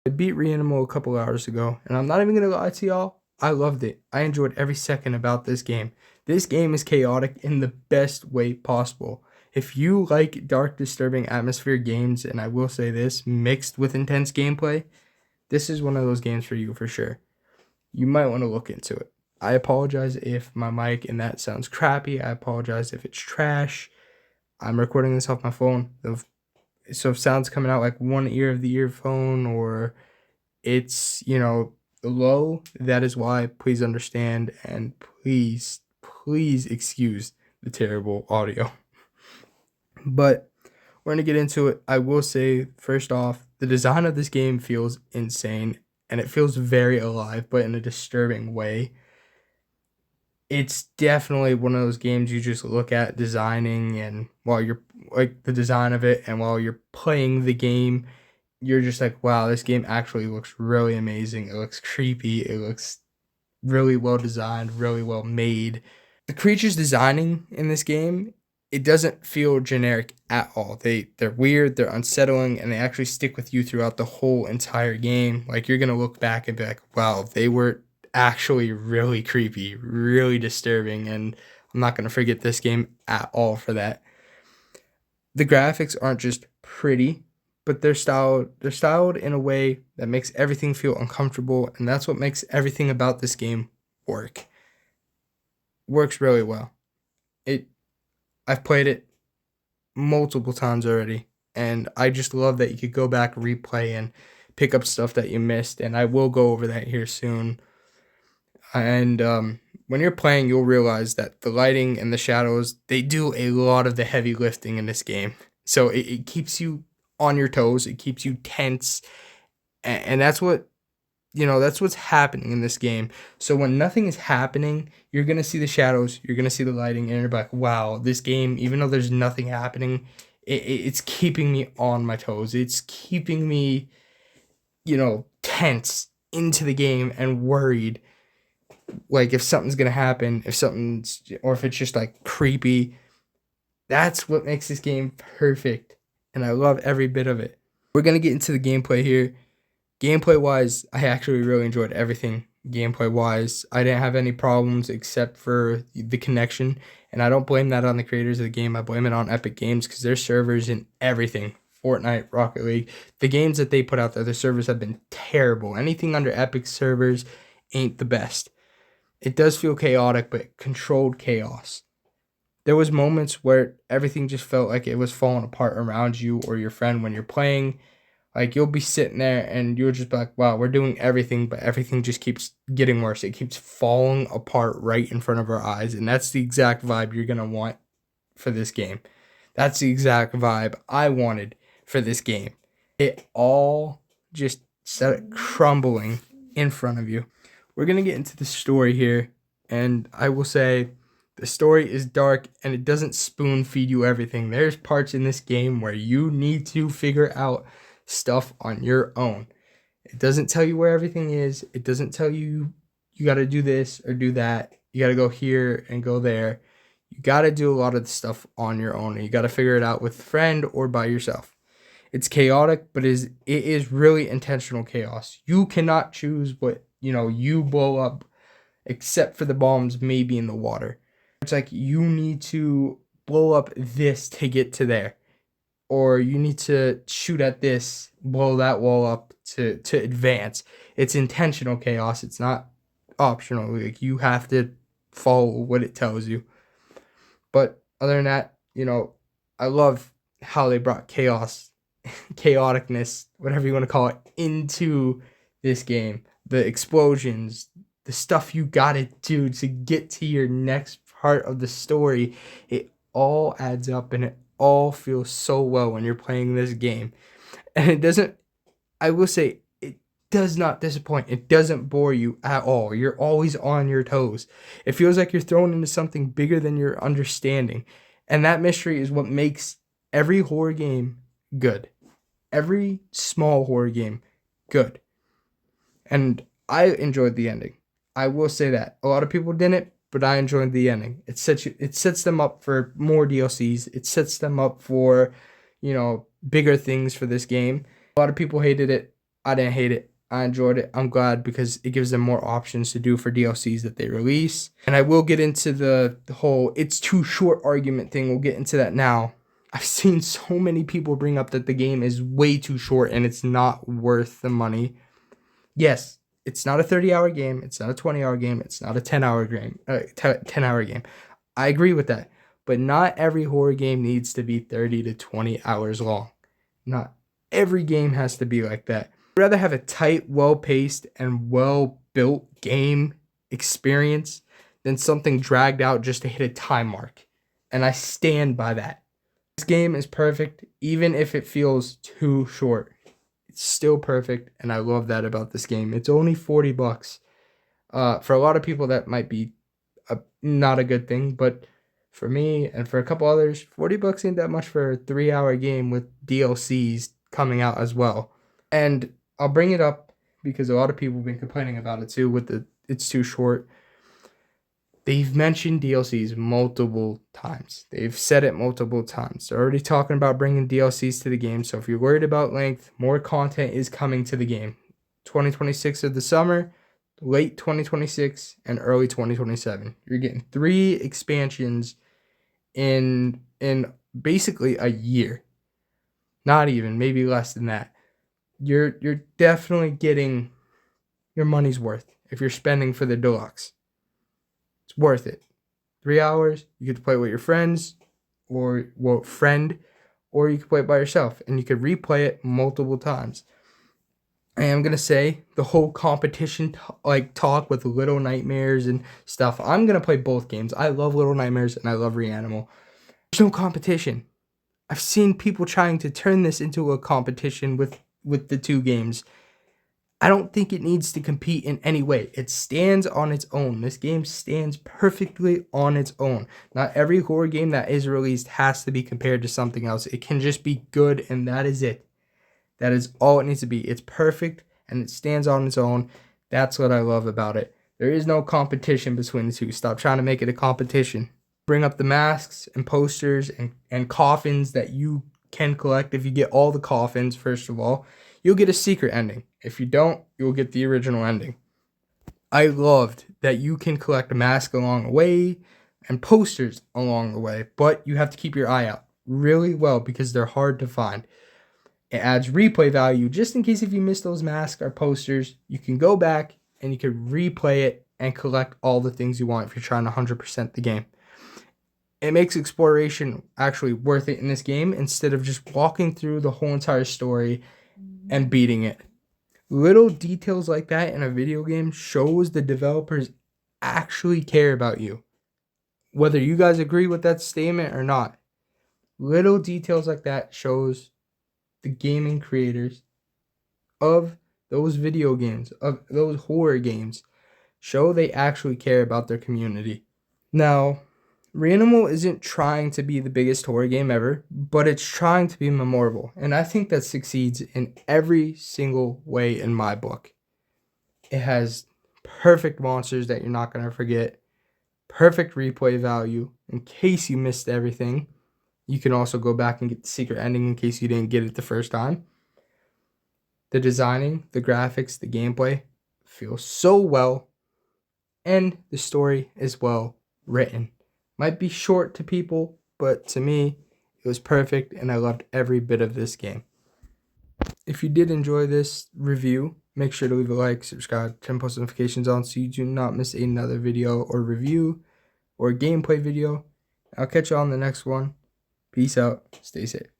I beat Reanimal a couple hours ago, and I'm not even gonna lie to y'all, I loved it. I enjoyed every second about this game. This game is chaotic in the best way possible. If you like dark, disturbing atmosphere games, and I will say this, mixed with intense gameplay, this is one of those games for you for sure. You might want to look into it. I apologize if my mic and that sounds crappy. I apologize if it's trash. I'm recording this off my phone. So if sounds coming out like one ear of the earphone or it's, low, that is why. Please understand and please excuse the terrible audio. But we're going to get into it. I will say, first off, the design of this game feels insane and it feels very alive, but in a disturbing way. It's definitely one of those games you just look at designing, and while you're like the design of it, and while you're playing the game, you're just like, wow, this game actually looks really amazing. It looks creepy. It looks really well designed, really well made. The creatures designing in this game, it doesn't feel generic at all. They're weird, they're unsettling, and they actually stick with you throughout the whole entire game. Like you're gonna look back and be like, wow, they were actually really creepy, really disturbing, and I'm not gonna forget this game at all for that. The graphics aren't just pretty, but they're styled in a way that makes everything feel uncomfortable, and that's what makes everything about this game work. Works really well. It I've played it multiple times already, and I just love that you could go back, replay, and pick up stuff that you missed, and I will go over that here soon. And when you're playing, you'll realize that the lighting and the shadows, they do a lot of the heavy lifting in this game. So it keeps you on your toes, it keeps you tense, and that's what's happening in this game. So when nothing is happening, you're gonna see the shadows, you're gonna see the lighting, and you're like, wow, this game, even though there's nothing happening, it's keeping me on my toes. It's keeping me, tense into the game and worried. Like if something's gonna happen, or if it's just like creepy. That's what makes this game perfect. And I love every bit of it. We're gonna get into the gameplay here. Gameplay wise, I actually really enjoyed everything. Gameplay wise, I didn't have any problems except for the connection, and I don't blame that on the creators of the game. I blame it on Epic Games because their servers and everything, Fortnite, Rocket League, the games that they put out there, their servers have been terrible. Anything under Epic servers ain't the best. It does feel chaotic, but controlled chaos. There was moments where everything just felt like it was falling apart around you or your friend when you're playing. Like you'll be sitting there and you'll just be like, wow, we're doing everything, but everything just keeps getting worse. It keeps falling apart right in front of our eyes. And that's the exact vibe you're going to want for this game. That's the exact vibe I wanted for this game. It all just started crumbling in front of you. We're going to get into the story here. And I will say the story is dark and it doesn't spoon feed you everything. There's parts in this game where you need to figure out stuff on your own. It doesn't tell you where everything is. It doesn't tell you you got to do this or do that. You got to go here and go there. You got to do a lot of the stuff on your own. And you got to figure it out with a friend or by yourself. It's chaotic, but it is really intentional chaos. You cannot choose what, you blow up except for the bombs maybe in the water. It's like you need to blow up this to get to there, or you need to shoot at this, blow that wall up to advance. It's intentional chaos. It's not optional. Like you have to follow what it tells you. But other than that, I love how they brought chaos, chaoticness, whatever you want to call it, into this game. The explosions, the stuff you gotta do to get to your next part of the story, it all adds up and it all feels so well when you're playing this game. And I will say, it does not disappoint. It doesn't bore you at all. You're always on your toes. It feels like you're thrown into something bigger than your understanding. And that mystery is what makes every horror game good. Every small horror game good. And I enjoyed the ending. I will say that. A lot of people didn't, but I enjoyed the ending. It sets them up for more DLCs. It sets them up for, bigger things for this game. A lot of people hated it. I didn't hate it. I enjoyed it. I'm glad because it gives them more options to do for DLCs that they release. And I will get into the whole it's too short argument thing. We'll get into that now. I've seen so many people bring up that the game is way too short and it's not worth the money. Yes, it's not a 30-hour game. It's not a 20-hour game. It's not a 10-hour game. 10-hour game. I agree with that. But not every horror game needs to be 30 to 20 hours long. Not every game has to be like that. I'd rather have a tight, well-paced, and well-built game experience than something dragged out just to hit a time mark. And I stand by that. This game is perfect, even if it feels too short. It's still perfect, and I love that about this game. It's only $40. For a lot of people, that might be not a good thing, but for me and for a couple others, $40 ain't that much for a 3-hour game with DLCs coming out as well. And I'll bring it up because a lot of people have been complaining about it too with it's too short. They've mentioned DLCs multiple times. They've said it multiple times. They're already talking about bringing DLCs to the game. So if you're worried about length, more content is coming to the game. 2026 of the summer, late 2026, and early 2027. You're getting 3 expansions in basically a year. Not even, maybe less than that. You're definitely getting your money's worth if you're spending for the deluxe. It's worth it. 3 hours, you get to play with your friends or you can play it by yourself and you could replay it multiple times. I am gonna say the whole competition talk with Little Nightmares and stuff. I'm gonna play both games. I love Little Nightmares and I love Reanimal. There's no competition. I've seen people trying to turn this into a competition with the 2 games. I don't think it needs to compete in any way. It stands on its own. This game stands perfectly on its own. Not every horror game that is released has to be compared to something else. It can just be good, and that is it. That is all it needs to be. It's perfect, and it stands on its own. That's what I love about it. There is no competition between the 2. Stop trying to make it a competition. Bring up the masks and posters and coffins that you can collect. If you get all the coffins, first of all, you'll get a secret ending. If you don't, you'll get the original ending. I loved that you can collect a mask along the way and posters along the way, but you have to keep your eye out really well because they're hard to find. It adds replay value just in case if you miss those masks or posters, you can go back and you can replay it and collect all the things you want if you're trying to 100% the game. It makes exploration actually worth it in this game instead of just walking through the whole entire story and beating it. Little details like that in a video game shows the developers actually care about you. Whether you guys agree with that statement or not, little details like that shows the gaming creators of those video games, of those horror games, show they actually care about their community. Now, Reanimal isn't trying to be the biggest horror game ever, but it's trying to be memorable, and I think that succeeds in every single way in my book. It has perfect monsters that you're not going to forget, perfect replay value in case you missed everything. You can also go back and get the secret ending in case you didn't get it the first time. The designing, the graphics, the gameplay feel so well, and the story is well written. Might be short to people, but to me, it was perfect, and I loved every bit of this game. If you did enjoy this review, make sure to leave a like, subscribe, turn post notifications on so you do not miss another video or review or gameplay video. I'll catch you on the next one. Peace out. Stay safe.